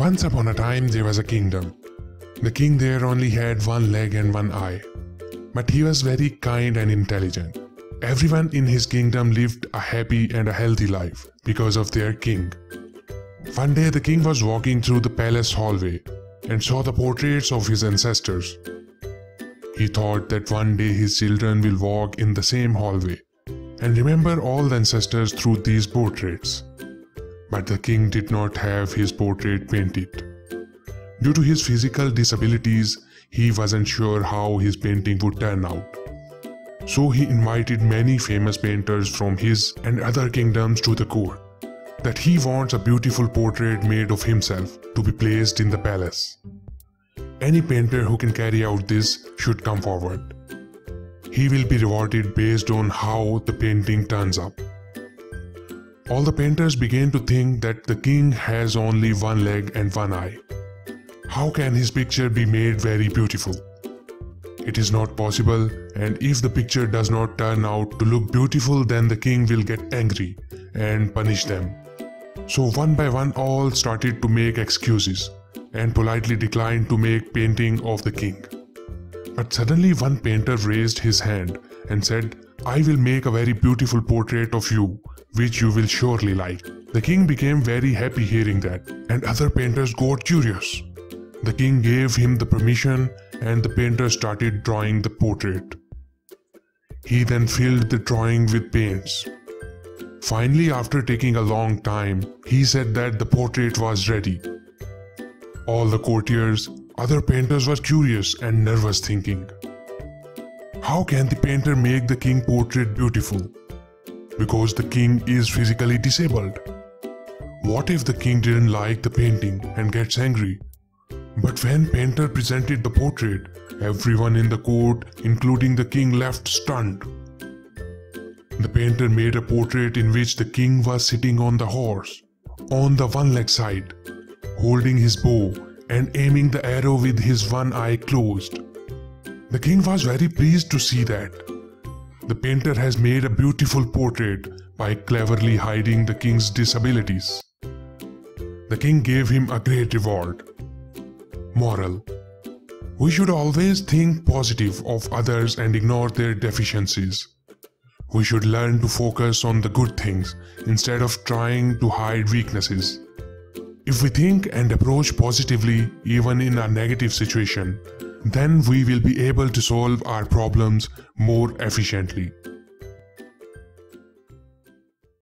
Once upon a time there was a kingdom. The king there only had one leg and one eye. But he was very kind and intelligent. Everyone in his kingdom lived a happy and a healthy life because of their king. One day the king was walking through the palace hallway and saw the portraits of his ancestors. He thought that one day his children will walk in the same hallway and remember all the ancestors through these portraits. But the king did not have his portrait painted. Due to his physical disabilities, he wasn't sure how his painting would turn out. So he invited many famous painters from his and other kingdoms to the court, that he wants a beautiful portrait made of himself to be placed in the palace. Any painter who can carry out this should come forward. He will be rewarded based on how the painting turns up. All the painters began to think that the king has only one leg and one eye. How can his picture be made very beautiful? It is not possible, and if the picture does not turn out to look beautiful, then the king will get angry and punish them. So one by one all started to make excuses and politely declined to make painting of the king. But suddenly one painter raised his hand and said, "I will make a very beautiful portrait of you, which you will surely like." The king became very happy hearing that, and other painters got curious. The king gave him the permission and the painter started drawing the portrait. He then filled the drawing with paints. Finally, after taking a long time, he said that the portrait was ready. All the courtiers, other painters were curious and nervous, thinking, how can the painter make the king portrait beautiful? Because the king is physically disabled. What if the king didn't like the painting and gets angry? But when painter presented the portrait, everyone in the court, including the king, left stunned. The painter made a portrait in which the king was sitting on the horse, on the one leg side, holding his bow and aiming the arrow with his one eye closed. The king was very pleased to see that. The painter has made a beautiful portrait by cleverly hiding the king's disabilities. The king gave him a great reward. Moral: we should always think positive of others and ignore their deficiencies. We should learn to focus on the good things instead of trying to hide weaknesses. If we think and approach positively even in a negative situation, then we will be able to solve our problems more efficiently.